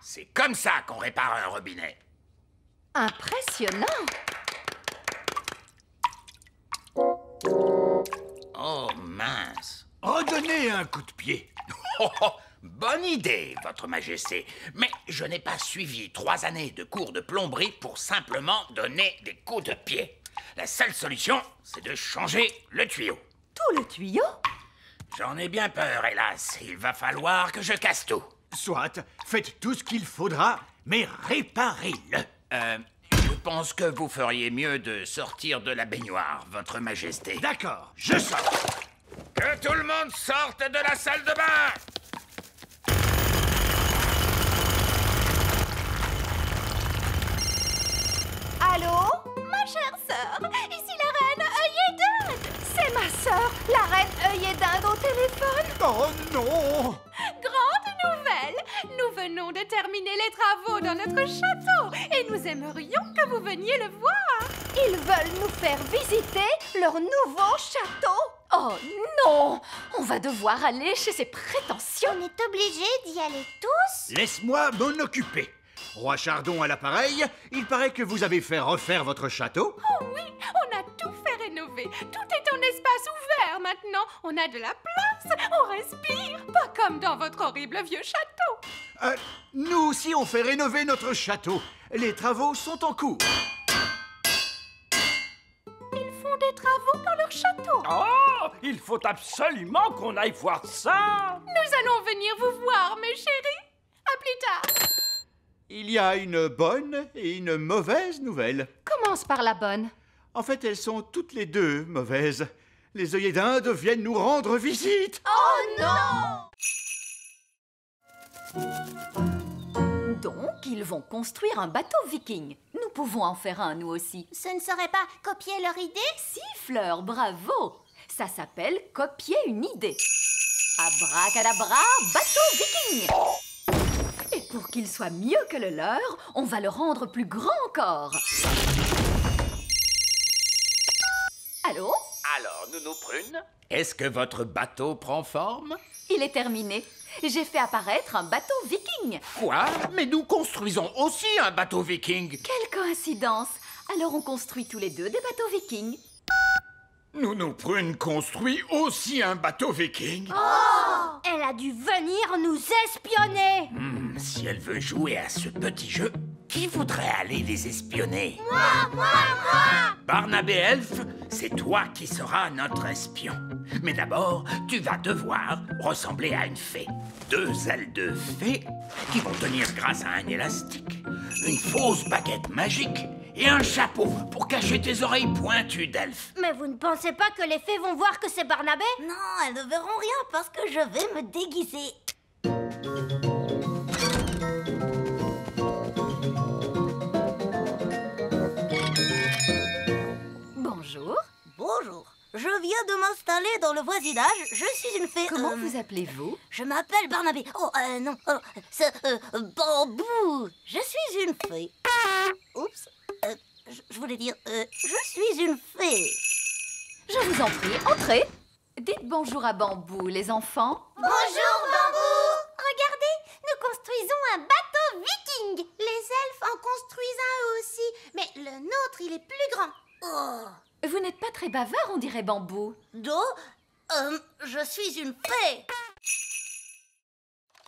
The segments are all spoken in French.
c'est comme ça qu'on répare un robinet. Impressionnant. Oh, mince. Redonnez un coup de pied. Oh, oh, bonne idée, Votre Majesté. Mais je n'ai pas suivi 3 années de cours de plomberie pour simplement donner des coups de pied. La seule solution, c'est de changer le tuyau. Tout le tuyau? J'en ai bien peur, hélas. Il va falloir que je casse tout. Soit, faites tout ce qu'il faudra, mais réparez-le. Je pense que vous feriez mieux de sortir de la baignoire, Votre Majesté. D'accord, je sors. Que tout le monde sorte de la salle de bain! Allô? Ma chère sœur, ici la reine Œillet d'Inde. C'est ma sœur, la reine Œillet d'Inde au téléphone. Oh non! Grande nouvelle! Nous venons de terminer les travaux dans notre château et nous aimerions que vous veniez le voir. Ils veulent nous faire visiter leur nouveau château. Oh non! On va devoir aller chez ces prétentieux. On est obligés d'y aller tous? Laisse-moi m'en occuper. Roi Chardon à l'appareil, il paraît que vous avez fait refaire votre château. Oh oui, on a tout fait rénover. Tout est en espace ouvert maintenant. On a de la place, on respire. Pas comme dans votre horrible vieux château. Nous aussi, on fait rénover notre château. Les travaux sont en cours. Ils font des travaux dans leur château. Oh, il faut absolument qu'on aille voir ça. Nous allons venir vous voir, mes chéris. À plus tard. Il y a une bonne et une mauvaise nouvelle. Commence par la bonne. En fait, elles sont toutes les deux mauvaises. Les œillets d'Inde viennent nous rendre visite. Oh non! Donc, ils vont construire un bateau viking. Nous pouvons en faire un, nous aussi. Ce ne serait pas copier leur idée? Si, Fleur, bravo! Ça s'appelle copier une idée. Abracadabra, bateau viking! Et pour qu'il soit mieux que le leur, on va le rendre plus grand encore. Allô? Alors, Nounou Prune, est-ce que votre bateau prend forme? Il est terminé. J'ai fait apparaître un bateau viking. Quoi? Mais nous construisons aussi un bateau viking. Quelle coïncidence! Alors on construit tous les deux des bateaux vikings. Nounou Prune construit aussi un bateau viking. Oh! Elle a dû venir nous espionner! Si elle veut jouer à ce petit jeu, qui voudrait aller les espionner? Moi! Barnabé Elfe, c'est toi qui seras notre espion. Mais d'abord, tu vas devoir ressembler à une fée. 2 ailes de fée qui vont tenir grâce à un élastique, une fausse baguette magique et un chapeau pour cacher tes oreilles pointues d'elfe. Mais vous ne pensez pas que les fées vont voir que c'est Barnabé? Non, elles ne verront rien parce que je vais me déguiser. Bonjour. Bonjour, je viens de m'installer dans le voisinage. Je suis une fée. Comment vous appelez-vous? Je m'appelle Barnabé. Oh, non, c'est Bambou. Je suis une fée. Oups, je voulais dire, je suis une fée. Je vous en prie, entrez. Dites bonjour à Bambou, les enfants. Bonjour, Bambou. Regardez, nous construisons un bateau viking. Les elfes en construisent un eux aussi, mais le nôtre, il est plus grand. Oh. Vous n'êtes pas très bavard, on dirait Bambou. Je suis une fée.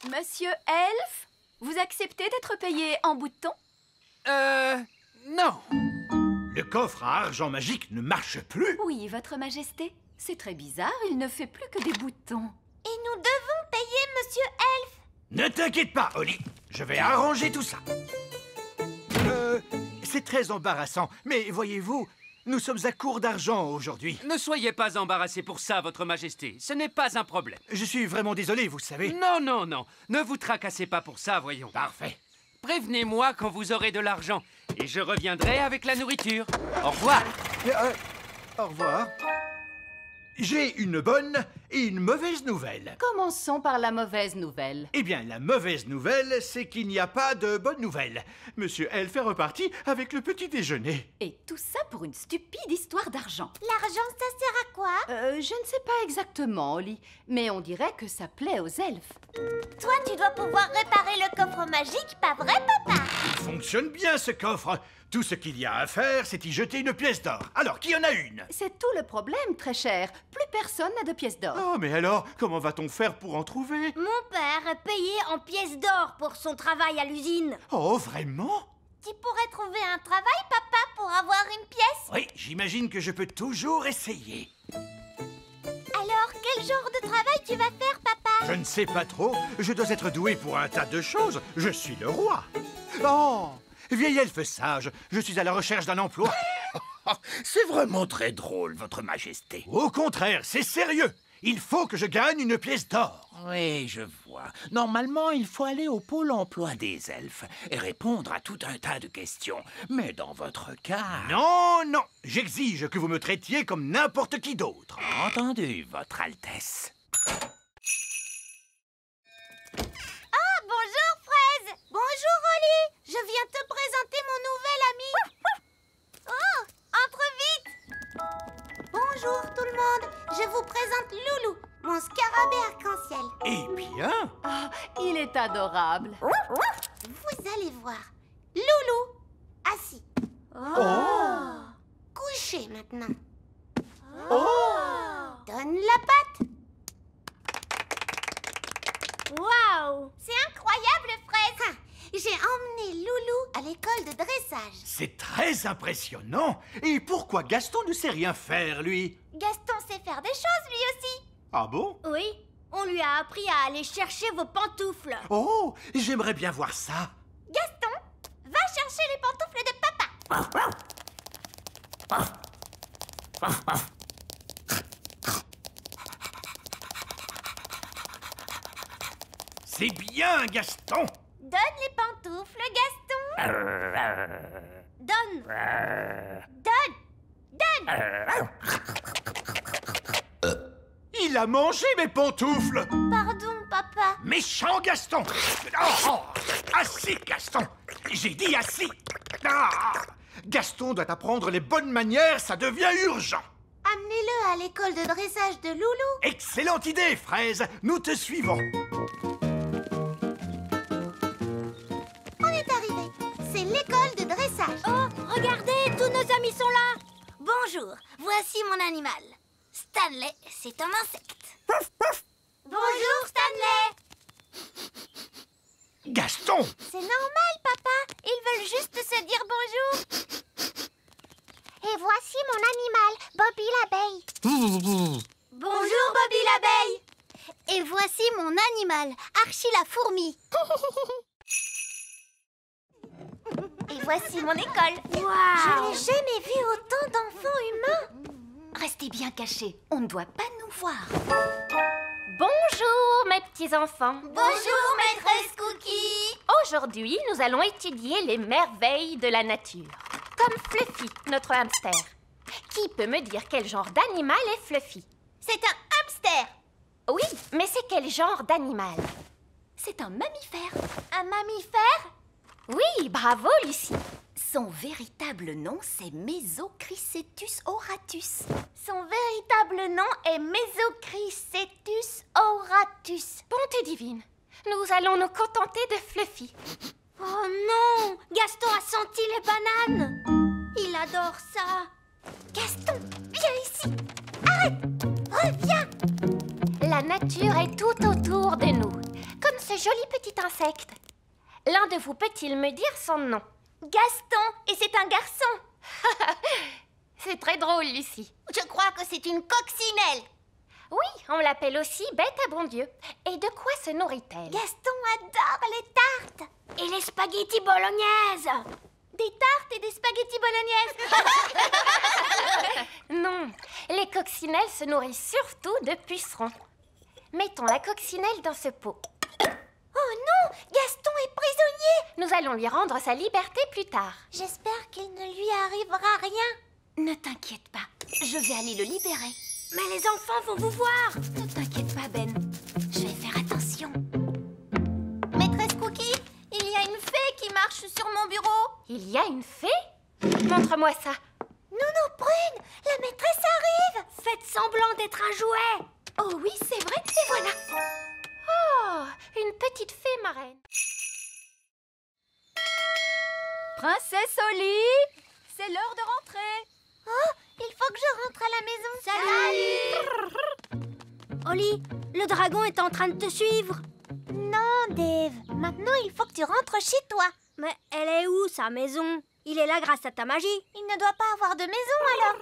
Monsieur Elfe, vous acceptez d'être payé en boutons? Non. Le coffre à argent magique ne marche plus. Oui, Votre Majesté. C'est très bizarre, il ne fait plus que des boutons. Et nous devons payer Monsieur Elfe. Ne t'inquiète pas, Holly. Je vais arranger tout ça. C'est très embarrassant, mais voyez-vous, nous sommes à court d'argent aujourd'hui. Ne soyez pas embarrassé pour ça, Votre Majesté. Ce n'est pas un problème. Je suis vraiment désolé, vous savez. Non, non, non. Ne vous tracassez pas pour ça, voyons. Parfait. Prévenez-moi quand vous aurez de l'argent et je reviendrai avec la nourriture. Au revoir. Au revoir. J'ai une bonne et une mauvaise nouvelle. Commençons par la mauvaise nouvelle. Eh bien, la mauvaise nouvelle, c'est qu'il n'y a pas de bonne nouvelle. Monsieur Elf est reparti avec le petit déjeuner. Et tout ça pour une stupide histoire d'argent. L'argent, ça sert à quoi? Je ne sais pas exactement, Holly, mais on dirait que ça plaît aux elfes. Toi, tu dois pouvoir réparer le coffre magique, pas vrai, papa? Il fonctionne bien, ce coffre. Tout ce qu'il y a à faire, c'est y jeter une pièce d'or. Alors, qui en a une? C'est tout le problème, très cher. Plus personne n'a de pièces d'or. Oh, mais alors, comment va-t-on faire pour en trouver? Mon père est payé en pièces d'or pour son travail à l'usine. Oh, vraiment? Tu pourrais trouver un travail, papa, pour avoir une pièce? Oui, j'imagine que je peux toujours essayer. Alors, quel genre de travail tu vas faire, papa? Je ne sais pas trop. Je dois être doué pour un tas de choses. Je suis le roi. Oh, vieil elfe sage, je suis à la recherche d'un emploi. C'est vraiment très drôle, votre majesté. Au contraire, c'est sérieux. Il faut que je gagne une pièce d'or. Oui, je vois. Normalement, il faut aller au pôle emploi des elfes et répondre à tout un tas de questions. Mais dans votre cas... Non, non, j'exige que vous me traitiez comme n'importe qui d'autre. Entendu, votre Altesse. Ah, bonjour, Fraise. Bonjour, Holly. Je viens te présenter mon nouvel ami. Oh, entre vite. Bonjour, tout le monde. Je vous présente Loulou, mon scarabée arc-en-ciel. Eh bien, Ah, il est adorable. Vous allez voir. Loulou, assis. oh, Couché maintenant. oh, Donne la patte. Waouh, c'est incroyable, Fraise. J'ai emmené Loulou à l'école de dressage. c'est très impressionnant. Et pourquoi Gaston ne sait rien faire, lui? Gaston sait faire des choses, lui aussi. Ah bon? Oui, on lui a appris à aller chercher vos pantoufles. Oh, j'aimerais bien voir ça. Gaston, va chercher les pantoufles de papa. C'est bien, Gaston. Donne les pantoufles, Gaston. Donne. Donne. Il a mangé mes pantoufles. Pardon, papa. Méchant Gaston. Oh, assis, Gaston. J'ai dit assis. Ah, Gaston doit apprendre les bonnes manières, ça devient urgent. Amenez-le à l'école de dressage de Loulou. Excellente idée, Fraise. Nous te suivons. On est arrivé. C'est l'école de dressage. Oh, regardez, tous nos amis sont là. Bonjour, voici mon animal. Stanley, c'est un insecte. Bonjour, Stanley. Gaston. C'est normal, papa. Ils veulent juste se dire bonjour. Et voici mon animal, Bobby l'abeille. Bonjour, Bobby l'abeille. Et voici mon animal, Archie la fourmi. Et voici mon école. Je n'ai jamais vu autant d'enfants humains. Restez bien cachés, on ne doit pas nous voir. Bonjour, mes petits enfants. Bonjour, maîtresse Cookie. Aujourd'hui, nous allons étudier les merveilles de la nature. Comme Fluffy, notre hamster. Qui peut me dire quel genre d'animal est Fluffy? C'est un hamster. Oui, mais c'est quel genre d'animal? C'est un mammifère. Un mammifère? Oui, bravo, Lucie. Son véritable nom, c'est Mesochrysetus auratus. Son véritable nom est Mesochrysetus auratus. Bonté divine, nous allons nous contenter de Fluffy. Oh non! Gaston a senti les bananes. Il adore ça. Gaston, viens ici. Arrête! Reviens! La nature est tout autour de nous, comme ce joli petit insecte. L'un de vous peut-il me dire son nom? Gaston, et c'est un garçon. C'est très drôle, Lucie. Je crois que c'est une coccinelle. Oui, on l'appelle aussi bête à bon Dieu. Et de quoi se nourrit-elle? Gaston adore les tartes. Et les spaghettis bolognaises. Des tartes et des spaghettis bolognaises. Non, les coccinelles se nourrissent surtout de pucerons. Mettons la coccinelle dans ce pot. Oh non, Gaston est prisonnier. Nous allons lui rendre sa liberté plus tard. J'espère qu'il ne lui arrivera rien. Ne t'inquiète pas, je vais aller le libérer. Mais les enfants vont vous voir. Ne t'inquiète pas, Ben. Je vais faire attention. Maîtresse Cookie, il y a une fée qui marche sur mon bureau. Il y a une fée? Montre-moi ça. Nounou Prune, la maîtresse arrive. Faites semblant d'être un jouet. Oh oui, c'est vrai, et voilà. Oh, une petite fée marraine. Princesse Oli, c'est l'heure de rentrer. Oh, il faut que je rentre à la maison. Salut. Oli, le dragon est en train de te suivre. Non, Dave. Maintenant, il faut que tu rentres chez toi. Mais elle est où, sa maison? Il est là grâce à ta magie. Il ne doit pas avoir de maison, alors.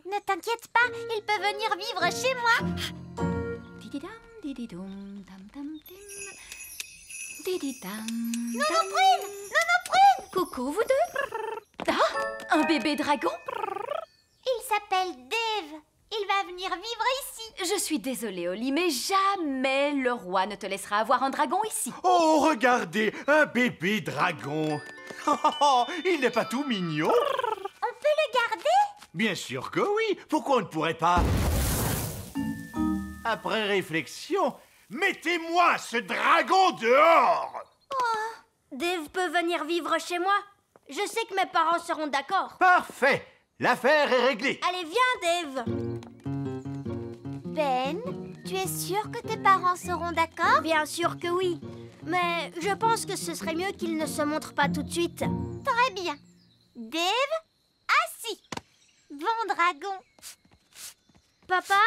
Ne t'inquiète pas, il peut venir vivre chez moi. Dididam, dididoum, dam, dam, dim. Dididam, Nounou dam. Prune! Nounou Prune! Coucou, vous deux. Ah, un bébé dragon. Il s'appelle Dave. Il va venir vivre ici. Je suis désolée, Oli, mais jamais le roi ne te laissera avoir un dragon ici. Oh, regardez, un bébé dragon. Oh, il n'est pas tout mignon? On peut le garder? Bien sûr que oui. Pourquoi on ne pourrait pas? Après réflexion, mettez-moi ce dragon dehors! Dave peut venir vivre chez moi. Je sais que mes parents seront d'accord. Parfait. L'affaire est réglée. Allez, viens, Dave. Ben, tu es sûr que tes parents seront d'accord? Bien sûr que oui. Mais je pense que ce serait mieux qu'ils ne se montrent pas tout de suite. Très bien. Dave, assis. Bon dragon. Papa,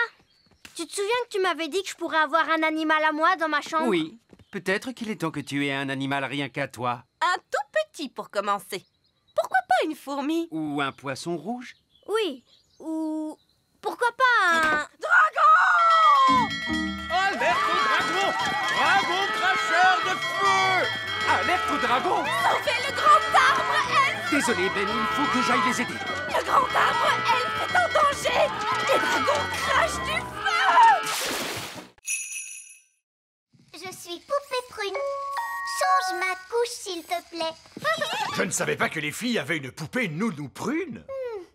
tu te souviens que tu m'avais dit que je pourrais avoir un animal à moi dans ma chambre? Oui, peut-être qu'il est temps que tu aies un animal rien qu'à toi. Un tout petit pour commencer. Pourquoi pas une fourmi? Ou un poisson rouge. Oui. Ou pourquoi pas un... Alerte au dragon! Dragon cracheur de feu! Alerte au dragon! Sauvez le grand arbre, elfe! Désolé, Ben, il faut que j'aille les aider. Le grand arbre, elfe, est en danger! Les dragons crachent du feu! Je suis Poupée Prune. Change ma couche, s'il te plaît. Je ne savais pas que les filles avaient une poupée Nounou Prune.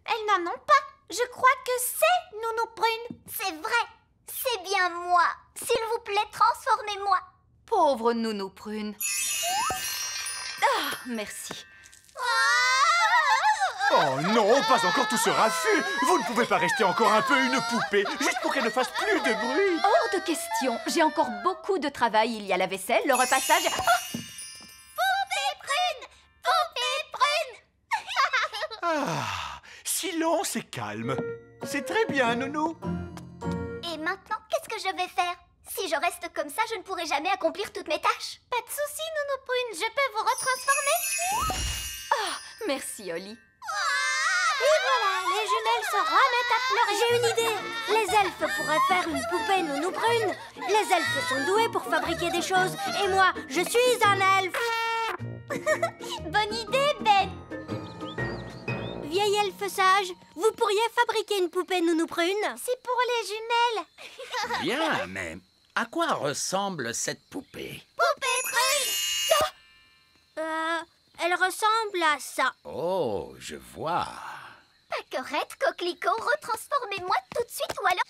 Elles n'en ont pas. Je crois que c'est Nounou Prune. C'est vrai. C'est bien moi. S'il vous plaît, transformez-moi. Pauvre nounou prune. Ah, merci. Oh non, pas encore tout ce raffut. Vous ne pouvez pas rester encore un peu une poupée, juste pour qu'elle ne fasse plus de bruit. Hors de question. J'ai encore beaucoup de travail. Il y a la vaisselle, le repassage. Ah, Poupée Prune. Poupée Prune. Ah, silence et calme. C'est très bien, Nounou. Et maintenant, qu'est-ce que je vais faire? Si je reste comme ça, je ne pourrai jamais accomplir toutes mes tâches. Pas de souci, Nounou Prune. Je peux vous retransformer. merci, Oli. Et voilà, les jumelles se remettent à pleurer. J'ai une idée. Les elfes pourraient faire une poupée Nounou Prune. Les elfes sont doués pour fabriquer des choses. Et moi, je suis un elfe. Bonne idée, Ben. Vieil elfe sage, vous pourriez fabriquer une poupée Nounou Prune? C'est pour les jumelles. Bien, mais à quoi ressemble cette poupée? Poupée Prune. Elle ressemble à ça. Oh, je vois. Pâquerette, coquelicot, retransformez-moi tout de suite ou alors...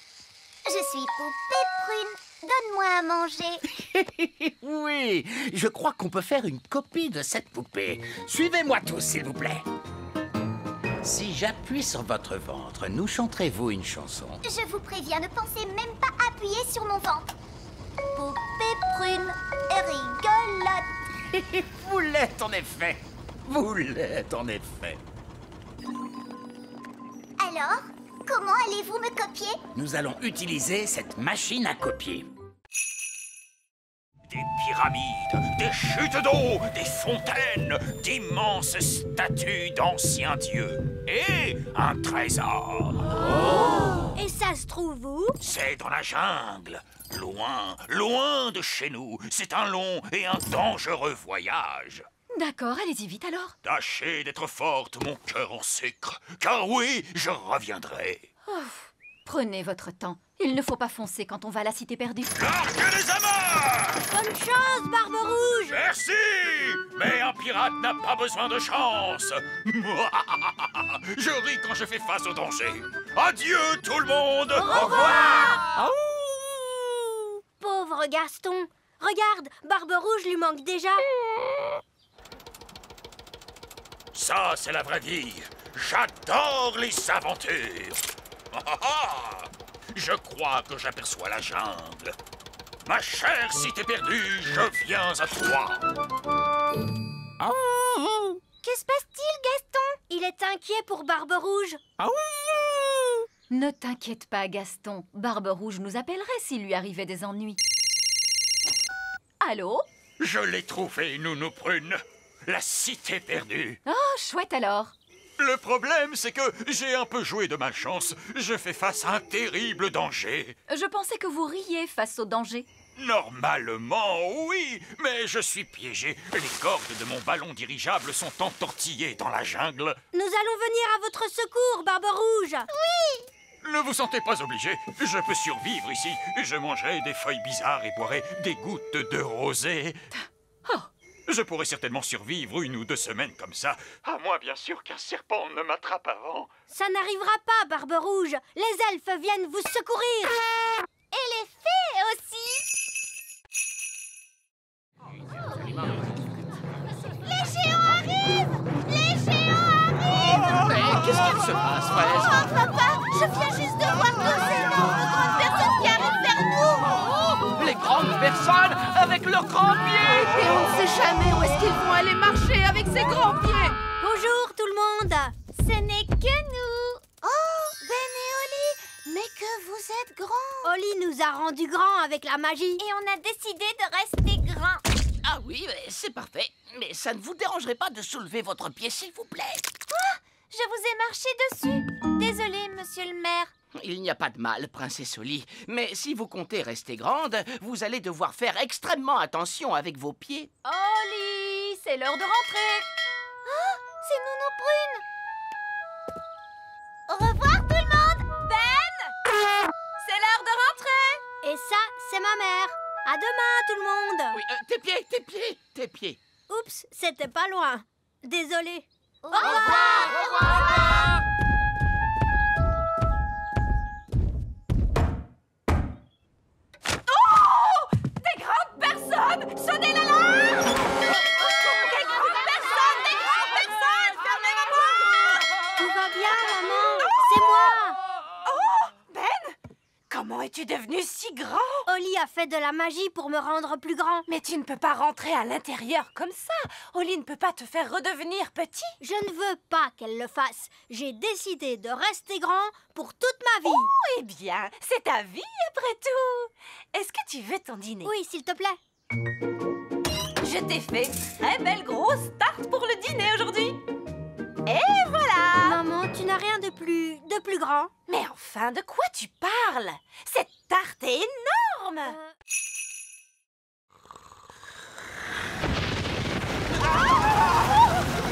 Je suis Poupée Prune. Donne-moi à manger. Oui, je crois qu'on peut faire une copie de cette poupée. Suivez-moi tous, s'il vous plaît. Si j'appuie sur votre ventre, nous chanterez-vous une chanson? Je vous préviens, ne pensez même pas appuyer sur mon ventre. Poupée Prune et rigolote. Vous l'êtes en effet. Vous l'êtes en effet. Alors, comment allez-vous me copier? Nous allons utiliser cette machine à copier. Des pyramides, des chutes d'eau, des fontaines, d'immenses statues d'anciens dieux et un trésor. Et ça se trouve où? C'est dans la jungle, loin, loin de chez nous. C'est un long et un dangereux voyage. D'accord, allez-y vite alors. Tâchez d'être forte, mon cœur en sucre, car oui, je reviendrai. Prenez votre temps. Il ne faut pas foncer quand on va à la cité perdue. Larguez les amarres! Bonne chance, Barbe Rouge! Merci! Mais un pirate n'a pas besoin de chance! Je ris quand je fais face au danger. Adieu tout le monde! Au revoir! Pauvre Gaston! Regarde, Barbe Rouge lui manque déjà. Ça, c'est la vraie vie. J'adore les aventures. Je crois que j'aperçois la jungle. Ma chère cité perdue, je viens à toi. Que se passe-t-il, Gaston? Il est inquiet pour Barbe Rouge. Ne t'inquiète pas, Gaston. Barbe Rouge nous appellerait s'il lui arrivait des ennuis. Allô? Je l'ai trouvé, Nounou Prune. La cité perdue. Oh, chouette alors. Le problème, c'est que j'ai un peu joué de malchance. Je fais face à un terrible danger. Je pensais que vous riez face au danger. Normalement, oui, mais je suis piégé. Les cordes de mon ballon dirigeable sont entortillées dans la jungle. Nous allons venir à votre secours, Barbe Rouge. Ne vous sentez pas obligé. Je peux survivre ici. Je mangerai des feuilles bizarres et boirai des gouttes de rosée. Oh. Je pourrais certainement survivre 1 ou 2 semaines comme ça. À moins, bien sûr, qu'un serpent ne m'attrape avant. Ça n'arrivera pas, Barbe Rouge. Les elfes viennent vous secourir. Et les fées aussi. Les géants arrivent! Les géants arrivent! Mais qu'est-ce qu'il se passe, Fraise? Oh, papa, je viens juste de voir 2 énormes grandes personnes qui arrivent vers nous! Les grandes personnes avec leurs grands pieds! Et on ne sait jamais où est-ce qu'ils vont aller marcher avec ces grands pieds. Bonjour tout le monde! Ce n'est que nous! Oh, Ben et Oli! Mais que vous êtes grands! Oli nous a rendus grands avec la magie. Et on a décidé de rester grands. Ah oui, c'est parfait. Mais ça ne vous dérangerait pas de soulever votre pied, s'il vous plaît? Je vous ai marché dessus. Désolé, monsieur le maire. Il n'y a pas de mal, princesse Oli. Mais si vous comptez rester grande, vous allez devoir faire extrêmement attention avec vos pieds. Oli, c'est l'heure de rentrer. C'est Nounou Prune. Au revoir tout le monde. Ben, c'est l'heure de rentrer. Et ça, c'est ma mère. À demain tout le monde. Oui, tes pieds, tes pieds, tes pieds. Oups, c'était pas loin. Désolé. Au Au revoir. Des grandes personnes, sonnez l'alarme. Des grandes personnes, fermez la porte. Tout va bien, maman. C'est moi. Ben, comment es-tu devenu si grand? Oli a fait de la magie pour me rendre plus grand. Mais tu ne peux pas rentrer à l'intérieur comme ça. Oli ne peut pas te faire redevenir petit. Je ne veux pas qu'elle le fasse. J'ai décidé de rester grand pour toute ma vie. Eh bien, c'est ta vie après tout. Est-ce que tu veux ton dîner? Oui, s'il te plaît. Je t'ai fait une très belle grosse tarte pour le dîner aujourd'hui. Et voilà. Maman, tu n'as rien de plus grand. Mais enfin, de quoi tu parles? Cette tarte est énorme.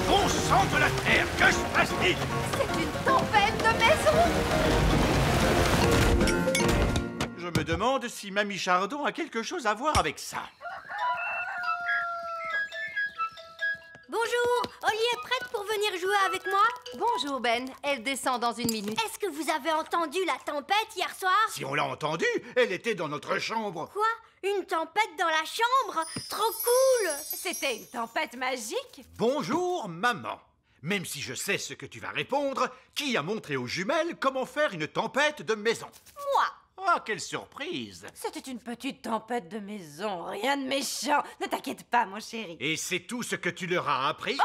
Bon sang de la terre, que se passe-t-il? C'est une tempête de maison. Je me demande si Mamie Chardon a quelque chose à voir avec ça. Bonjour, Oli est prête pour venir jouer avec moi? Bonjour Ben, elle descend dans 1 minute. Est-ce que vous avez entendu la tempête hier soir? Si on l'a entendu, elle était dans notre chambre. Quoi? Une tempête dans la chambre? Trop cool! C'était une tempête magique. Bonjour, maman. Même si je sais ce que tu vas répondre, qui a montré aux jumelles comment faire une tempête de maison? Moi. Oh, quelle surprise! C'était une petite tempête de maison, rien de méchant. Ne t'inquiète pas, mon chéri. Et c'est tout ce que tu leur as appris?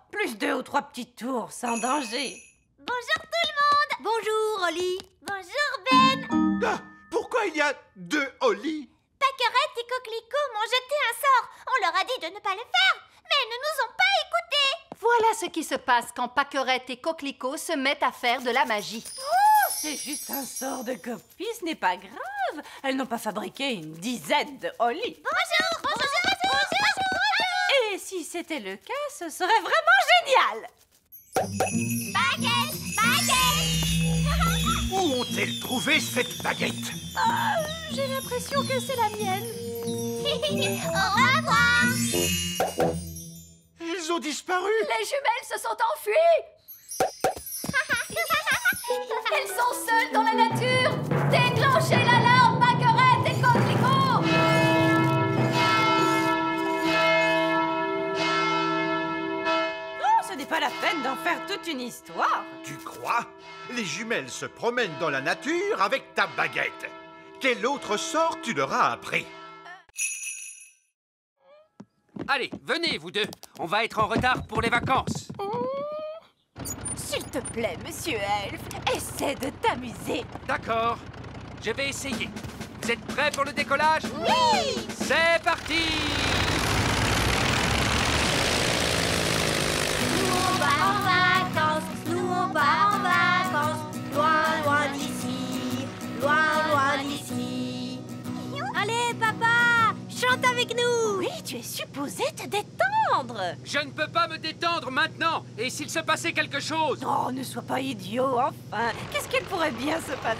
Plus 2 ou 3 petits tours, sans danger. Bonjour tout le monde! Bonjour, Oli! Bonjour, Ben! Ah, pourquoi il y a 2 Oli? Pâquerette et Coquelicot m'ont jeté un sort. On leur a dit de ne pas le faire, mais ils ne nous ont pas écoutés. Voilà ce qui se passe quand Pâquerette et Coquelicot se mettent à faire de la magie. C'est juste un sort de copie, ce n'est pas grave. Elles n'ont pas fabriqué une dizaine de Oli. Bonjour! Et si c'était le cas, ce serait vraiment génial. Baguette! Où ont-elles trouvé cette baguette? J'ai l'impression que c'est la mienne. Au revoir. Ils ont disparu. Les jumelles se sont enfuies. Elles sont seules dans la nature. Déclenchez l'alarme, Baguerette et Coquelicot. Oh, ce n'est pas la peine d'en faire toute une histoire. Tu crois? Les jumelles se promènent dans la nature avec ta baguette. Quel autre sort tu leur as appris? Allez, venez, vous deux. On va être en retard pour les vacances. S'il te plaît, monsieur Elf, essaie de t'amuser. D'accord. Je vais essayer. Vous êtes prêts pour le décollage? Oui. C'est parti! Nous on va en vacances, nous on va en vacances, loin, loin d'ici, loin d'ici. Allez, papa, chante avec nous. Oui, tu es supposé te détendre. Je ne peux pas me détendre maintenant. Et s'il se passait quelque chose? Oh, ne sois pas idiot, enfin. Qu'est-ce qu'il pourrait bien se passer?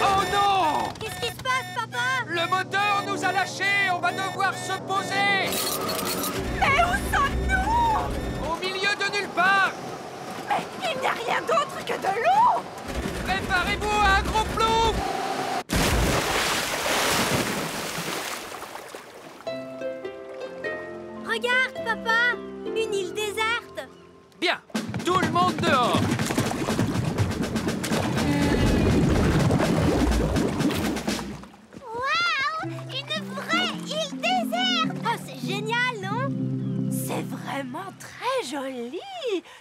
Oh non! Qu'est-ce qui se passe, papa? Le moteur nous a lâchés. On va devoir se poser. Mais où sommes-nous? Au milieu de nulle part. Mais il n'y a rien d'autre que de l'eau. Préparez-vous à un gros plouf. Regarde, papa, une île déserte. Bien. Tout le monde dehors. Waouh, une vraie île déserte. Oh, c'est génial, non? C'est vraiment très joli.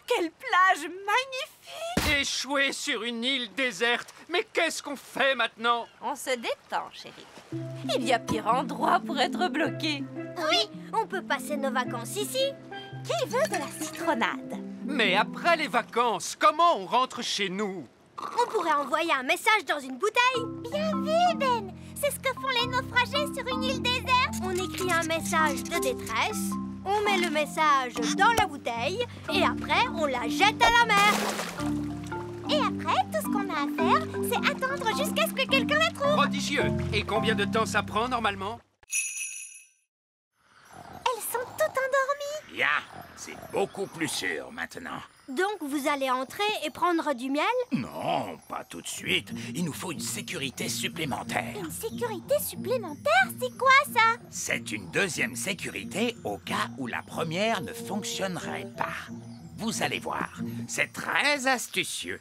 Quelle plage magnifique. Échoué sur une île déserte. Mais qu'est-ce qu'on fait maintenant? On se détend, chérie. Il y a pire endroit pour être bloqué. Oui, on peut passer nos vacances ici. Qui veut de la citronnade? Mais après les vacances, comment on rentre chez nous? On pourrait envoyer un message dans une bouteille. Bien vu, Ben. C'est ce que font les naufragés sur une île déserte. On écrit un message de détresse, on met le message dans la bouteille et après, on la jette à la mer. Et après, tout ce qu'on a à faire, c'est attendre jusqu'à ce que quelqu'un la trouve. Prodigieux. Et combien de temps ça prend normalement? Elles sont toutes endormies. Bien, c'est beaucoup plus sûr maintenant. Donc, vous allez entrer et prendre du miel? Non, pas tout de suite. Il nous faut une sécurité supplémentaire. Une sécurité supplémentaire, c'est quoi ça? C'est une deuxième sécurité au cas où la première ne fonctionnerait pas. Vous allez voir, c'est très astucieux.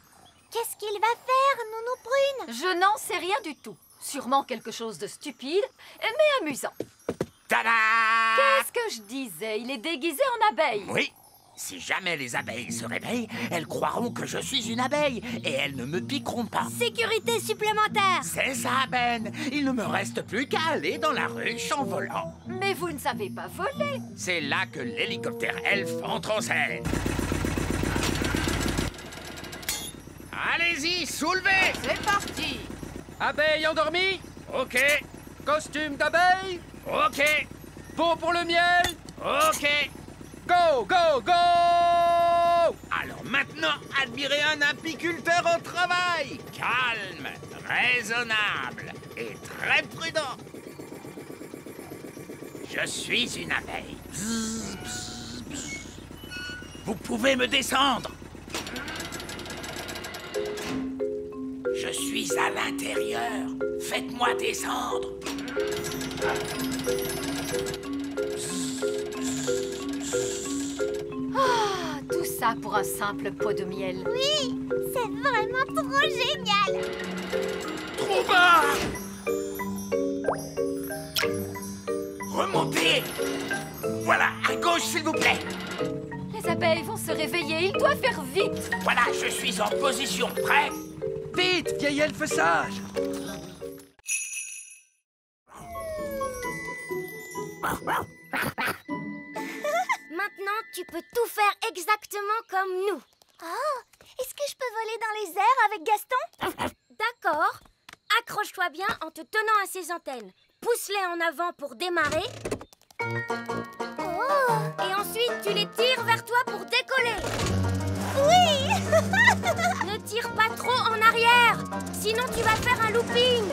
Qu'est-ce qu'il va faire, Nounou Brune? Je n'en sais rien du tout. Sûrement quelque chose de stupide, mais amusant. Tada! Qu'est-ce que je disais? Il est déguisé en abeille. Oui, si jamais les abeilles se réveillent, elles croiront que je suis une abeille et elles ne me piqueront pas. Sécurité supplémentaire. C'est ça, Ben. Il ne me reste plus qu'à aller dans la ruche en volant. Mais vous ne savez pas voler. C'est là que l'hélicoptère Elf entre en scène. Allez-y, soulevez! C'est parti. Abeille endormie? Ok, Costume d'abeille? ok, Pot pour le miel? ok. Go, go, go! Alors maintenant, admirez un apiculteur au travail. Calme, raisonnable et très prudent. Je suis une abeille. Bzz, bzz, bzz. Vous pouvez me descendre. Je suis à l'intérieur. Faites-moi descendre. Ah, tout ça pour un simple pot de miel. Oui, c'est vraiment trop génial. Trop bas! Remontez! Voilà, à gauche, s'il vous plaît. Les abeilles vont se réveiller, il doit faire vite. Voilà, je suis en position. Prêt? Vite, vieil elfe sage! Maintenant, tu peux tout faire exactement comme nous. Oh, est-ce que je peux voler dans les airs avec Gaston? D'accord. Accroche-toi bien en te tenant à ses antennes. Pousse-les en avant pour démarrer. Oh. Et ensuite, tu les tires vers toi pour décoller. Oui. Ne tire pas trop en arrière, sinon tu vas faire un looping.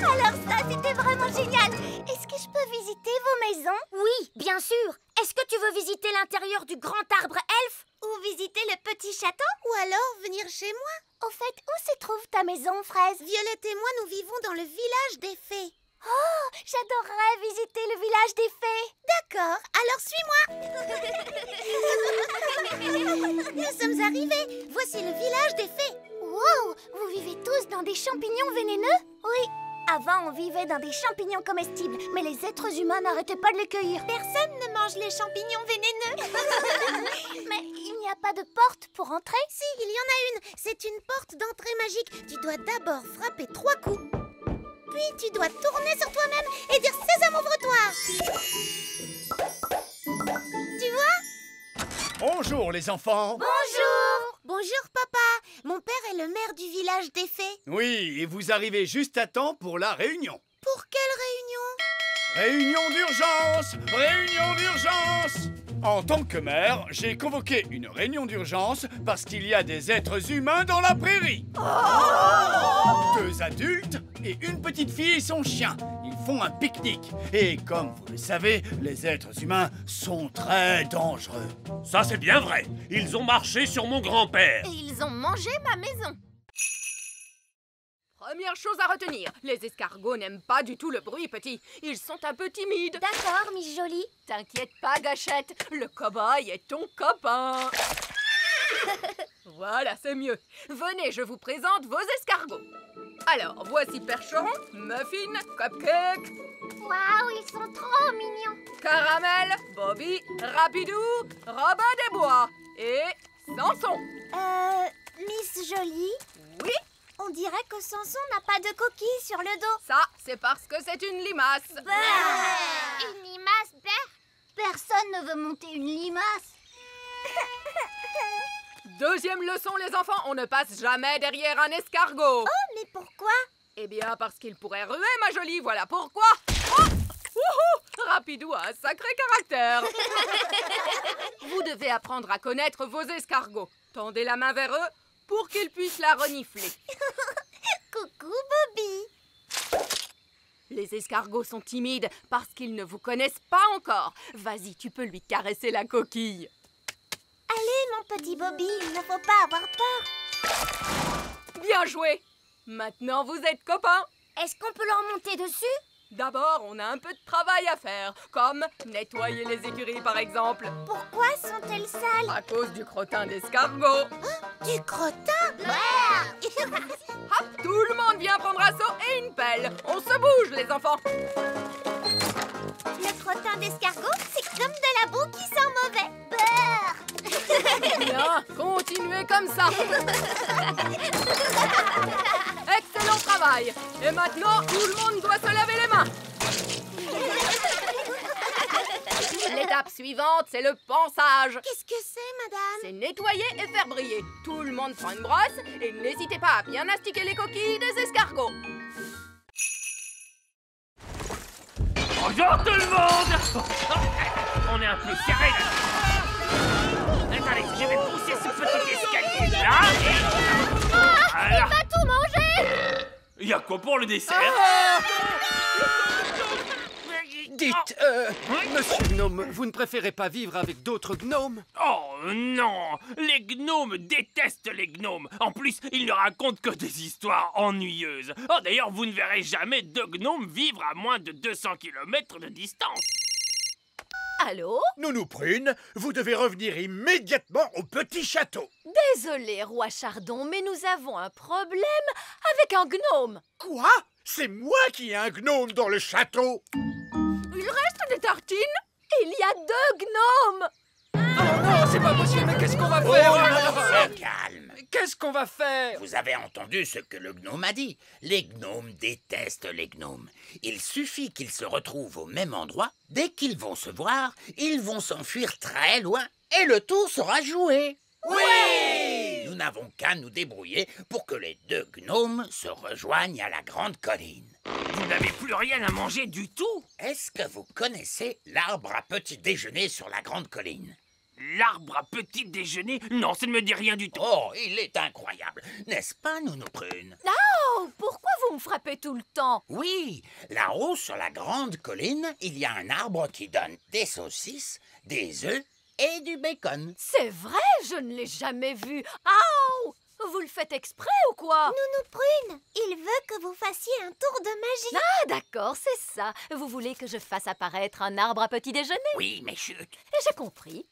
Alors ça, c'était vraiment génial. Est-ce que je peux visiter vos maisons? Oui, bien sûr. Est-ce que tu veux visiter l'intérieur du grand arbre elfe? Ou visiter le petit château? Ou alors venir chez moi? Au fait, où se trouve ta maison, Fraise? Violette et moi, nous vivons dans le village des fées. Oh, j'adorerais visiter le village des fées. D'accord, alors suis-moi. Nous sommes arrivés. Voici le village des fées. Wow, vous vivez tous dans des champignons vénéneux? Oui. Avant, on vivait dans des champignons comestibles, mais les êtres humains n'arrêtaient pas de les cueillir. Personne ne mange les champignons vénéneux. Mais il n'y a pas de porte pour entrer? Si, il y en a une. C'est une porte d'entrée magique. Tu dois d'abord frapper 3 coups. Puis tu dois tourner sur toi-même et dire « Sésame, ouvre-toi » Tu vois? Bonjour les enfants. Bonjour. Bonjour papa. Mon père est le maire du village des fées. Oui, et vous arrivez juste à temps pour la réunion. Pour quelle réunion? Réunion d'urgence! Réunion d'urgence! En tant que maire, j'ai convoqué une réunion d'urgence parce qu'il y a des êtres humains dans la prairie. 2 adultes et une petite fille et son chien. Ils font un pique-nique. Et comme vous le savez, les êtres humains sont très dangereux. Ça, c'est bien vrai. Ils ont marché sur mon grand-père. Et ils ont mangé ma maison. Première chose à retenir, les escargots n'aiment pas du tout le bruit, petit. Ils sont un peu timides. D'accord, Miss Jolie. T'inquiète pas, Gâchette, le cow-boy est ton copain. Voilà, c'est mieux. Venez, je vous présente vos escargots. Alors, voici Percheron, Muffin, Cupcake. Waouh, ils sont trop mignons. Caramel, Bobby, Rapidou, Robin des Bois et Samson. Miss Jolie? Oui? On dirait que Samson n'a pas de coquille sur le dos. Ça, c'est parce que c'est une limace. Une limace, Personne ne veut monter une limace. Deuxième leçon, les enfants, on ne passe jamais derrière un escargot. Oh, mais pourquoi? Eh bien, parce qu'il pourrait ruer, ma jolie, voilà pourquoi. Oh! Wouhou! Rapidou a un sacré caractère. Vous devez apprendre à connaître vos escargots. Tendez la main vers eux pour qu'ils puissent la renifler. Coucou, Bobby. Les escargots sont timides parce qu'ils ne vous connaissent pas encore. Vas-y, tu peux lui caresser la coquille. Allez, mon petit Bobby, il ne faut pas avoir peur. Bien joué. Maintenant, vous êtes copains. Est-ce qu'on peut leur monter dessus? D'abord, on a un peu de travail à faire, comme nettoyer les écuries, par exemple. Pourquoi sont-elles sales? À cause du crottin d'escargot. Du crottin? Hop, tout le monde vient prendre assaut et une pelle. On se bouge, les enfants. Le crottin d'escargot, c'est comme de la boue qui sent mauvais. Bien, continuez comme ça. Excellent travail. Et maintenant, tout le monde doit se laver les mains. L'étape suivante, c'est le pansage. Qu'est-ce que c'est, madame? C'est nettoyer et faire briller. Tout le monde prend une brosse et n'hésitez pas à bien astiquer les coquilles des escargots. Bonjour tout le monde. On est un peu serré là. Attendez, je vais pousser ce petit escalier là et... Voilà. Il va tout manger! Il y a quoi pour le dessert? Dites, monsieur Gnome, vous ne préférez pas vivre avec d'autres gnomes? Oh non! Les gnomes détestent les gnomes. En plus, ils ne racontent que des histoires ennuyeuses. Oh d'ailleurs, vous ne verrez jamais 2 gnomes vivre à moins de 200 km de distance. Allô? Nounou Prune, vous devez revenir immédiatement au petit château. Désolé, roi Chardon, mais nous avons un problème avec un gnome. Quoi? C'est moi qui ai un gnome dans le château. Il reste des tartines? Il y a 2 gnomes. Oh non, c'est pas possible, mais qu'est-ce qu'on va faire? Calme. Qu'est-ce qu'on va faire? Vous avez entendu ce que le gnome a dit. Les gnomes détestent les gnomes. Il suffit qu'ils se retrouvent au même endroit. Dès qu'ils vont se voir, ils vont s'enfuir très loin et le tour sera joué. Oui! Nous n'avons qu'à nous débrouiller pour que les 2 gnomes se rejoignent à la grande colline. Vous n'avez plus rien à manger du tout? Est-ce que vous connaissez l'arbre à petit déjeuner sur la grande colline? l'arbre à petit déjeuner? Non, ça ne me dit rien du tout. Oh, il est incroyable, n'est-ce pas, Nounou Prune? Oh, pourquoi vous me frappez tout le temps? Oui, là-haut sur la grande colline, il y a un arbre qui donne des saucisses, des œufs et du bacon. C'est vrai, je ne l'ai jamais vu. Oh, vous le faites exprès ou quoi? Nounou Prune, il veut que vous fassiez un tour de magie. Ah, d'accord, c'est ça. Vous voulez que je fasse apparaître un arbre à petit déjeuner? Oui, mais chut. J'ai compris.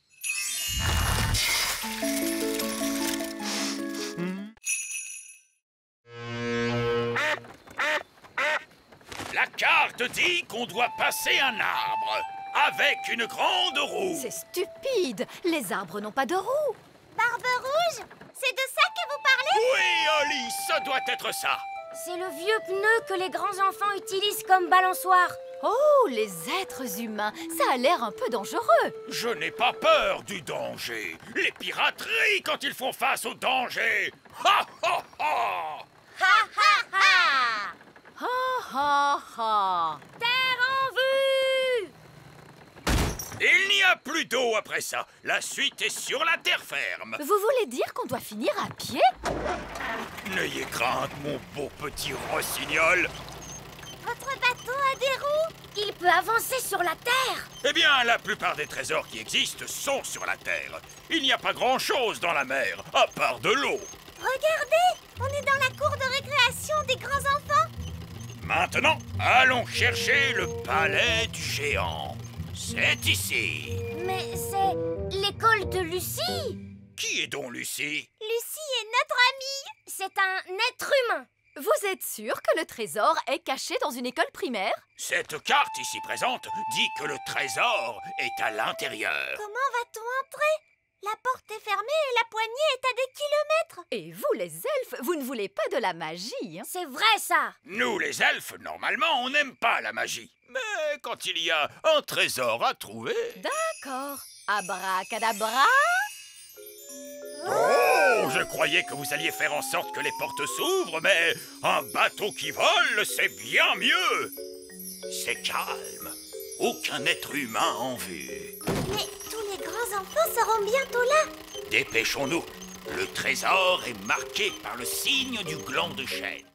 La carte dit qu'on doit passer un arbre avec une grande roue. C'est stupide. Les arbres n'ont pas de roue. Barbe Rouge, c'est de ça que vous parlez? Oui, Oli, ça doit être ça. C'est le vieux pneu que les grands enfants utilisent comme balançoire. Oh, les êtres humains, ça a l'air un peu dangereux. Je n'ai pas peur du danger. Les pirateries quand ils font face au danger. Ha, ha, ha. Ha ha ha! Ha ha ha. Terre en vue! Il n'y a plus d'eau après ça. La suite est sur la terre ferme. Vous voulez dire qu'on doit finir à pied? N'ayez crainte, mon beau petit rossignol. Votre bateau a des roues? Il peut avancer sur la terre. Eh bien, la plupart des trésors qui existent sont sur la terre. Il n'y a pas grand-chose dans la mer, à part de l'eau. Regardez, on est dans la cour de récréation des grands enfants. Maintenant, allons chercher le palais du géant. C'est ici. Mais c'est l'école de Lucie. Qui est donc Lucie? Lucie est notre amie. C'est un être humain. Vous êtes sûr que le trésor est caché dans une école primaire? Cette carte ici présente dit que le trésor est à l'intérieur. Comment va-t-on entrer? La porte est fermée et la poignée est à des kilomètres. Et vous, les elfes, vous ne voulez pas de la magie, hein? C'est vrai, ça. Nous, les elfes, normalement, on n'aime pas la magie. Mais quand il y a un trésor à trouver... D'accord. Abracadabra. Oh, je croyais que vous alliez faire en sorte que les portes s'ouvrent, mais un bateau qui vole, c'est bien mieux. C'est calme. Aucun être humain en vue. Mais tous les grands enfants seront bientôt là. Dépêchons-nous. Le trésor est marqué par le signe du gland de chêne.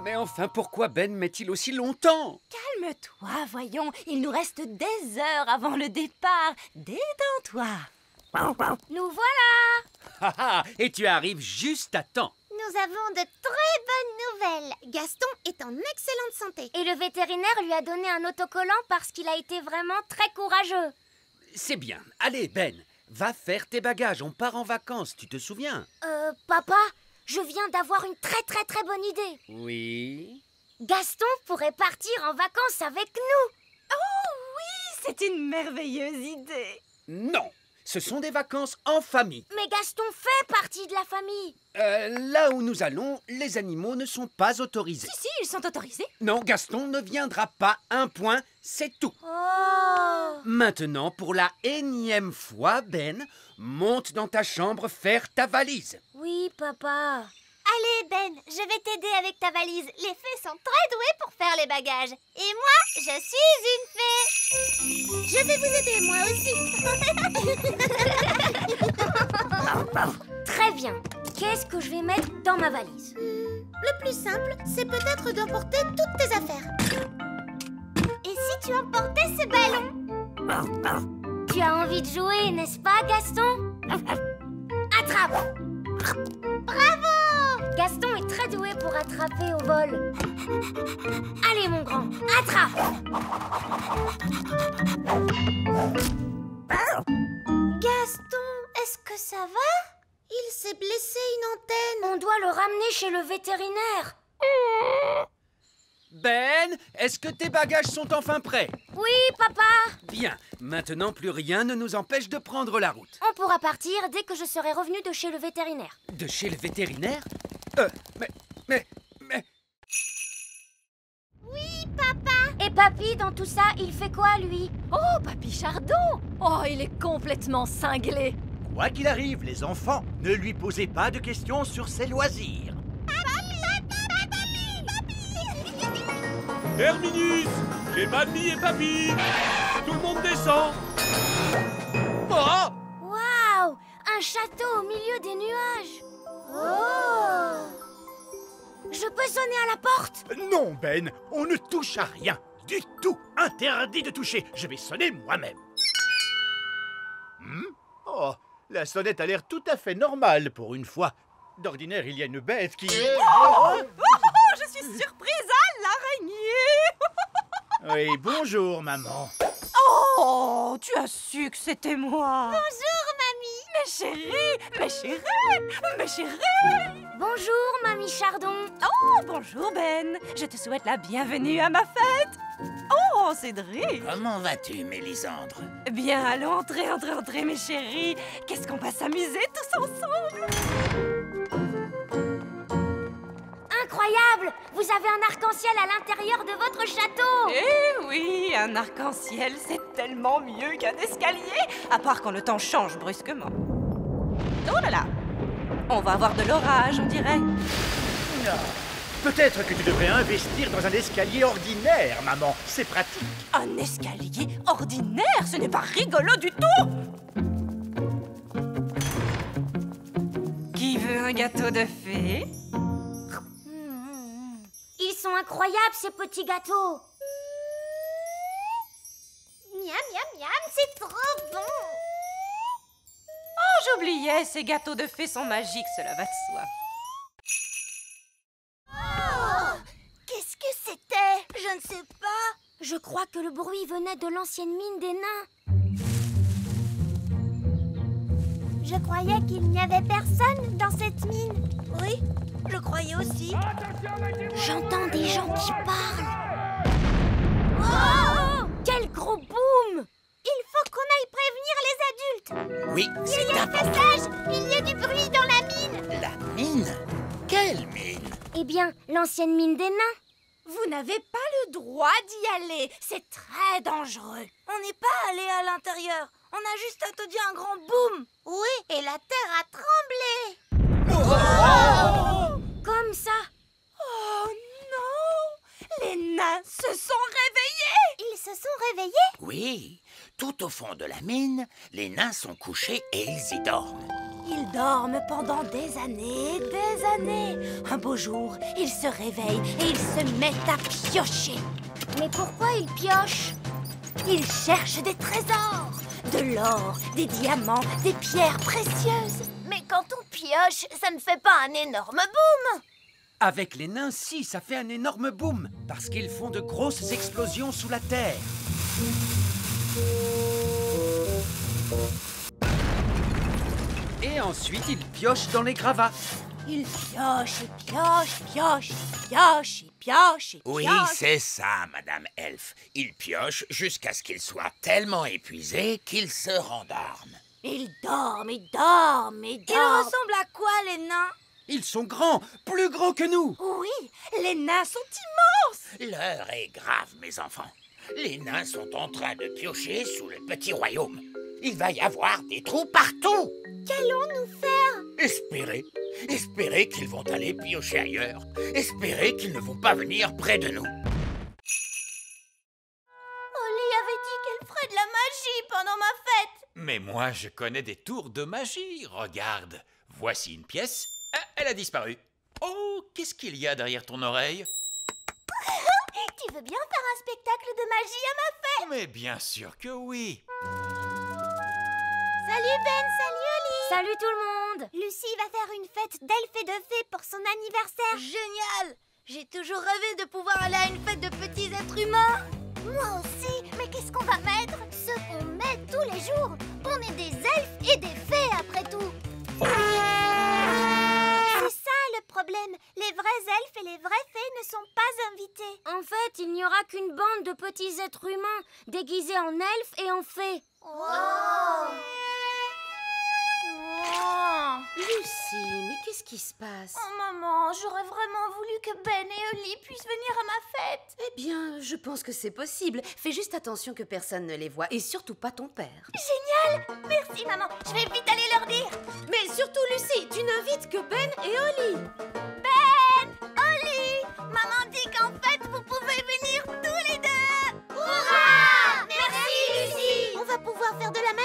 Mais enfin, pourquoi Ben met-il aussi longtemps? Calme-toi, voyons. Il nous reste des heures avant le départ. Détends-toi. Nous voilà. Ah ah, et tu arrives juste à temps. Nous avons de très bonnes nouvelles. Gaston est en excellente santé. Et le vétérinaire lui a donné un autocollant parce qu'il a été vraiment très courageux. C'est bien. Allez, Ben, va faire tes bagages. On part en vacances, tu te souviens? Papa, je viens d'avoir une très bonne idée. Oui. Gaston pourrait partir en vacances avec nous. C'est une merveilleuse idée. Non, ce sont des vacances en famille. Mais Gaston fait partie de la famille. Là où nous allons, les animaux ne sont pas autorisés. Si, ils sont autorisés. Non, Gaston ne viendra pas. Un point, c'est tout. Oh. Maintenant, pour la énième fois, Ben, monte dans ta chambre faire ta valise. Oui, papa. Allez, Ben, je vais t'aider avec ta valise. Les fées sont très douées pour faire les bagages. Et moi, je suis une fée. Je vais vous aider, moi aussi. Très bien. Qu'est-ce que je vais mettre dans ma valise? Le plus simple, c'est peut-être d'emporter toutes tes affaires. Et si tu emportais ce ballon? Tu as envie de jouer, n'est-ce pas, Gaston? Attrape! Bravo! Gaston est très doué pour attraper au vol. Allez, mon grand, attrape! Gaston, est-ce que ça va? Il s'est blessé une antenne. On doit le ramener chez le vétérinaire. Ben, est-ce que tes bagages sont enfin prêts? Oui, papa. Bien, maintenant plus rien ne nous empêche de prendre la route. On pourra partir dès que je serai revenu de chez le vétérinaire. De chez le vétérinaire? Mais... Oui, papa. Et papy, dans tout ça, il fait quoi, lui? Oh, Papy Chardon! Oh, il est complètement cinglé. Quoi qu'il arrive, les enfants, ne lui posez pas de questions sur ses loisirs. Herminus, j'ai mamie et papy. Tout le monde descend. Oh! Waouh! Un château au milieu des nuages. Oh! Je peux sonner à la porte? Non, Ben, on ne touche à rien. Du tout. Interdit de toucher. Je vais sonner moi-même. Oh, la sonnette a l'air tout à fait normale pour une fois. D'ordinaire, il y a une bête qui... Je suis surprise à l'araignée. Oui, bonjour, maman. Oh, tu as su que c'était moi. Bonjour, mamie. Mes chéris, mes chéris, mes chéris. Bonjour, mamie Chardon. Oh, bonjour Ben. Je te souhaite la bienvenue à ma fête. Oh, Cédric. Comment vas-tu, Mélisandre? Bien, allons, entrez, mes chéris. Qu'est-ce qu'on va s'amuser tous ensemble? Incroyable! Vous avez un arc-en-ciel à l'intérieur de votre château! Eh oui, un arc-en-ciel, c'est tellement mieux qu'un escalier, à part quand le temps change brusquement. Oh là là! On va avoir de l'orage, on dirait. Non. Peut-être que tu devrais investir dans un escalier ordinaire, maman. C'est pratique. Un escalier ordinaire, ce n'est pas rigolo du tout! Qui veut un gâteau de fée? Ils sont incroyables, ces petits gâteaux! Miam, miam, miam, c'est trop bon! Oh, j'oubliais, ces gâteaux de fée sont magiques, cela va de soi. Oh, qu'est-ce que c'était? Je ne sais pas. Je crois que le bruit venait de l'ancienne mine des nains. Je croyais qu'il n'y avait personne dans cette mine. Oui, je croyais aussi. J'entends des gens qui parlent. Oh! Quel gros boom! Il faut qu'on aille prévenir les adultes. Oui, c'est Il y a un passage! Il y a du bruit dans la mine! La mine? Quelle mine? Eh bien, l'ancienne mine des nains. Vous n'avez pas le droit d'y aller. C'est très dangereux. On n'est pas allé à l'intérieur. On a juste entendu un grand boom. Oui, et la terre a tremblé. Oh! Comme ça. Oh non! Les nains se sont réveillés! Ils se sont réveillés? Oui, tout au fond de la mine, les nains sont couchés et ils y dorment. Ils dorment pendant des années, des années. Un beau jour, ils se réveillent et ils se mettent à piocher. Mais pourquoi ils piochent? Ils cherchent des trésors, de l'or, des diamants, des pierres précieuses. Mais quand on pioche, ça ne fait pas un énorme boom. Avec les nains, si, ça fait un énorme boom, parce qu'ils font de grosses explosions sous la terre. Et ensuite, ils piochent dans les gravats. Ils piochent et piochent, piochent, piochent et piochent et Oui, piochent. c'est ça, Madame Elfe. Ils piochent jusqu'à ce qu'ils soient tellement épuisés qu'ils se rendorment. Ils dorment, ils dorment, ils dorment. Ils ressemblent à quoi, les nains? Ils sont grands, plus grands que nous. Oui, les nains sont immenses. L'heure est grave, mes enfants. Les nains sont en train de piocher sous le petit royaume. Il va y avoir des trous partout. Qu'allons-nous faire? Espérez, espérez qu'ils vont aller piocher ailleurs. Espérez qu'ils ne vont pas venir près de nous. Holly avait dit qu'elle ferait de la magie pendant ma fête. Mais moi, je connais des tours de magie. Regarde, voici une pièce. Ah, elle a disparu. Oh, qu'est-ce qu'il y a derrière ton oreille? Tu veux bien faire un spectacle de magie à ma fête? Mais bien sûr que oui. Salut Ben, salut Holly. Salut tout le monde. Lucie va faire une fête d'elfes et de fées pour son anniversaire. Génial. J'ai toujours rêvé de pouvoir aller à une fête de petits êtres humains. Moi aussi. Mais qu'est-ce qu'on va mettre? Ce qu'on met tous les jours. On est des elfes et des fées après tout. C'est ça le problème. Les vrais elfes et les vraies fées ne sont pas invités. En fait, il n'y aura qu'une bande de petits êtres humains déguisés en elfes et en fées. Oh. Lucie, mais qu'est-ce qui se passe? Oh maman, j'aurais vraiment voulu que Ben et Holly puissent venir à ma fête. Eh bien, je pense que c'est possible. Fais juste attention que personne ne les voit, et surtout pas ton père. Génial! Merci maman, je vais vite aller leur dire. Mais surtout, Lucie, tu n'invites que Ben et Holly. Ben! Holly! Maman dit qu'en fait, vous pouvez venir tous les deux. Hurrah! Merci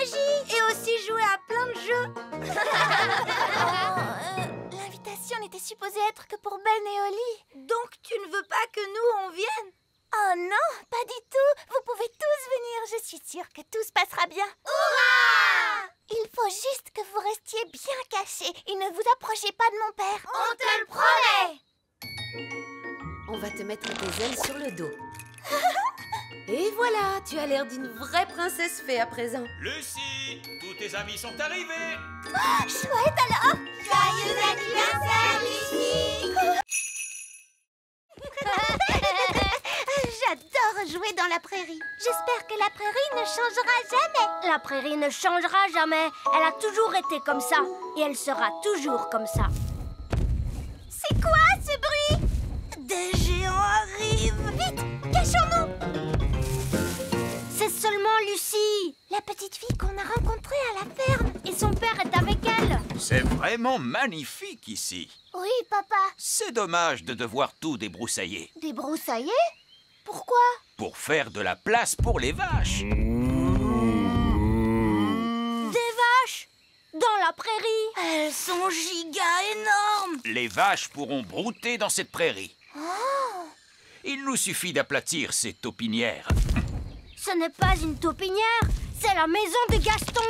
magie et aussi jouer à plein de jeux. L'invitation n'était supposée être que pour Ben et Oli. Donc tu ne veux pas que nous, on vienne? Oh non, pas du tout. Vous pouvez tous venir. Je suis sûre que tout se passera bien. Hurrah! Il faut juste que vous restiez bien cachés et ne vous approchez pas de mon père. On te le promet! On va te mettre tes ailes sur le dos. Et voilà, tu as l'air d'une vraie princesse fée à présent. Lucie, tous tes amis sont arrivés. Oh, chouette alors! Joyeux anniversaire, Lucie! J'adore jouer dans la prairie. J'espère que la prairie ne changera jamais. La prairie ne changera jamais. Elle a toujours été comme ça. Et elle sera toujours comme ça. C'est quoi ce bruit? Des géants arrivent. Vite, cachons-nous. C'est seulement Lucie, la petite fille qu'on a rencontrée à la ferme. Et son père est avec elle. C'est vraiment magnifique ici. Oui, papa. C'est dommage de devoir tout débroussailler. Débroussailler? Pourquoi? Pour faire de la place pour les vaches. Des vaches? Dans la prairie? Elles sont giga énormes. Les vaches pourront brouter dans cette prairie. Oh. Il nous suffit d'aplatir ces taupinières. Ce n'est pas une taupinière, c'est la maison de Gaston.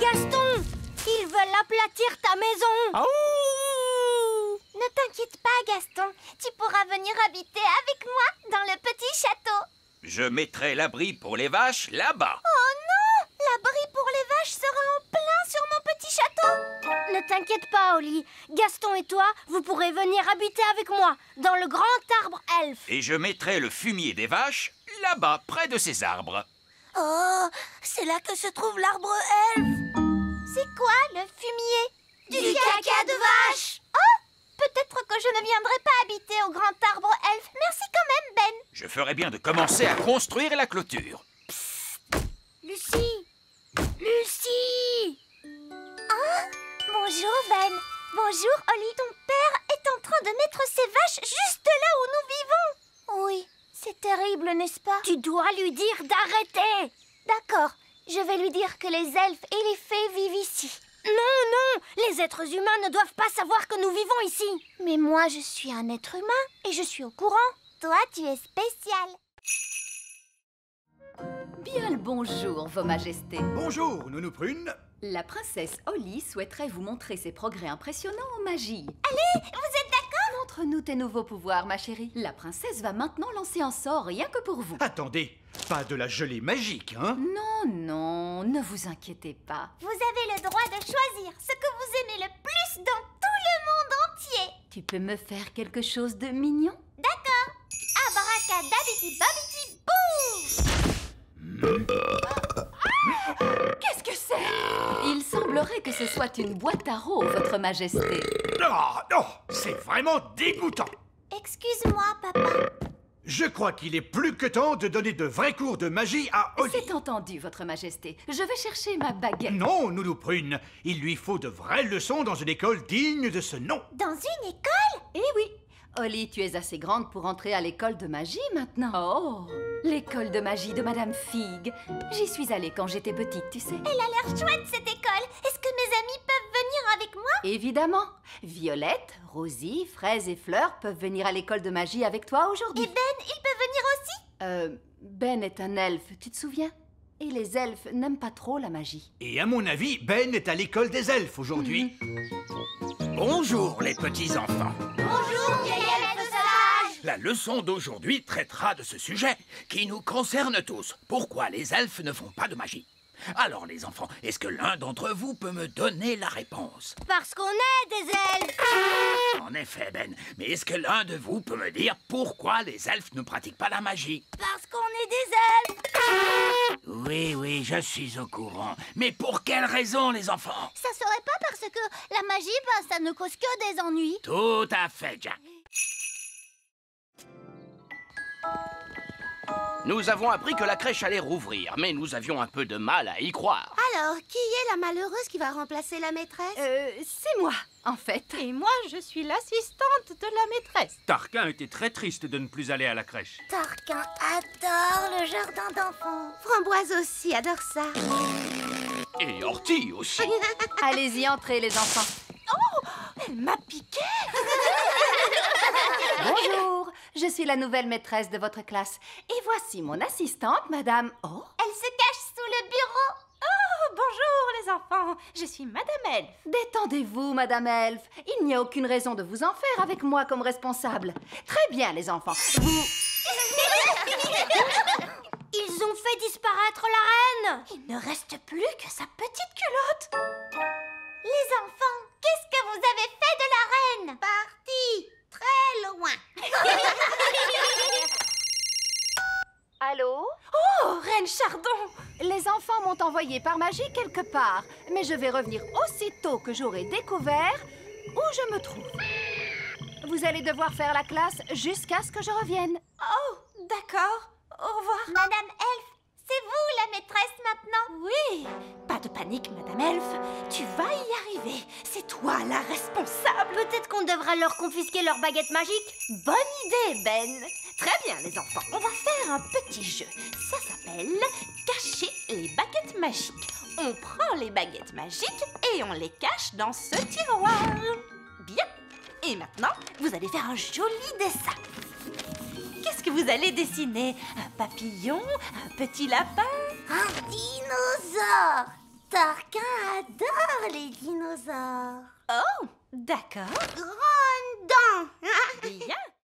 Gaston, ils veulent aplatir ta maison. Ne t'inquiète pas, Gaston. Tu pourras venir habiter avec moi dans le petit château. Je mettrai l'abri pour les vaches là-bas. Oh non! L'abri pour les vaches sera en plein sur mon petit château. Ne t'inquiète pas, Oli. Gaston et toi, vous pourrez venir habiter avec moi dans le grand arbre elfe. Et je mettrai le fumier des vaches là-bas, près de ces arbres. Oh, c'est là que se trouve l'arbre elfe. C'est quoi, le fumier? Du caca de vache. Oh, peut-être que je ne viendrai pas habiter au grand arbre elfe. Merci quand même, Ben. Je ferai bien de commencer à construire la clôture. Lucie! Lucie! Ah, bonjour, Ben. Bonjour, Oli. Ton père est en train de mettre ses vaches juste là où nous vivons. Oui, c'est terrible, n'est-ce pas? Tu dois lui dire d'arrêter. D'accord, je vais lui dire que les elfes et les fées vivent ici. Non, non, les êtres humains ne doivent pas savoir que nous vivons ici. Mais moi, je suis un être humain et je suis au courant. Toi, tu es spécial. Bien le bonjour, Vos Majestés. Bonjour, Nounou Prune. La princesse Oli souhaiterait vous montrer ses progrès impressionnants en magie. Allez, vous êtes d'accord? Montre-nous tes nouveaux pouvoirs, ma chérie. La princesse va maintenant lancer un sort rien que pour vous. Attendez, pas de la gelée magique, hein? Non, non, ne vous inquiétez pas. Vous avez le droit de choisir ce que vous aimez le plus dans tout le monde entier. Tu peux me faire quelque chose de mignon? D'accord. Abracadabiti babiti bouh! Qu'est-ce que c'est? Il semblerait que ce soit une boîte à rôes, Votre Majesté. Oh, non, c'est vraiment dégoûtant. Excuse-moi, papa. Je crois qu'il est plus que temps de donner de vrais cours de magie à Oli. C'est entendu, Votre Majesté. Je vais chercher ma baguette. Non, Nounou Prune, il lui faut de vraies leçons dans une école digne de ce nom. Dans une école? Eh oui. Oli, tu es assez grande pour entrer à l'école de magie maintenant. Oh, l'école de magie de Madame Fig. J'y suis allée quand j'étais petite, tu sais. Elle a l'air chouette, cette école. Est-ce que mes amis peuvent venir avec moi? Évidemment. Violette, Rosie, Fraise et Fleur peuvent venir à l'école de magie avec toi aujourd'hui. Et Ben, il peut venir aussi? Ben est un elfe, tu te souviens? Et les elfes n'aiment pas trop la magie. Et à mon avis, Ben est à l'école des elfes aujourd'hui. Bonjour les petits-enfants. Bonjour, vieil elfe sage. La leçon d'aujourd'hui traitera de ce sujet qui nous concerne tous. Pourquoi les elfes ne font pas de magie? Alors les enfants, est-ce que l'un d'entre vous peut me donner la réponse? Parce qu'on est des elfes. En effet, Ben. Mais est-ce que l'un de vous peut me dire pourquoi les elfes ne pratiquent pas la magie? Parce qu'on est des elfes. Oui, oui, je suis au courant. Mais pour quelle raison, les enfants? Ça serait pas parce que la magie, ça ne cause que des ennuis. Tout à fait, Jack. Nous avons appris que la crèche allait rouvrir, mais nous avions un peu de mal à y croire. Alors, qui est la malheureuse qui va remplacer la maîtresse? C'est moi, en fait. Et moi, je suis l'assistante de la maîtresse. Tarquin était très triste de ne plus aller à la crèche. Tarquin adore le jardin d'enfants. Framboise aussi adore ça. Et Horty aussi. Allez-y, entrez, les enfants. Oh, elle m'a piqué. Bonjour, je suis la nouvelle maîtresse de votre classe. Et voici mon assistante, madame... Oh, elle se cache sous le bureau. Oh, bonjour les enfants, je suis Madame Elf. Détendez-vous, Madame Elf. Il n'y a aucune raison de vous en faire avec moi comme responsable. Très bien, les enfants. Vous... Ils ont fait disparaître la reine. Il ne reste plus que sa petite culotte. Les enfants, qu'est-ce que vous avez fait de la reine? Parti très loin. Allô? Oh, Reine Chardon! Les enfants m'ont envoyé par magie quelque part, mais je vais revenir aussitôt que j'aurai découvert où je me trouve. Vous allez devoir faire la classe jusqu'à ce que je revienne. Oh, d'accord. Au revoir. Madame Elf, c'est vous la maîtresse maintenant? Oui. Pas de panique, Madame Elf. Tu vas y arriver. C'est toi la responsable. Peut-être qu'on devrait leur confisquer leur baguette magique. Bonne idée, Ben. Très bien, les enfants. On va faire un petit jeu. Ça s'appelle cacher les baguettes magiques. On prend les baguettes magiques et on les cache dans ce tiroir. Bien. Et maintenant, vous allez faire un joli dessin. Qu'est-ce que vous allez dessiner? Un papillon? Un petit lapin? Un dinosaure! Tarquin adore les dinosaures. Oh, d'accord. Grand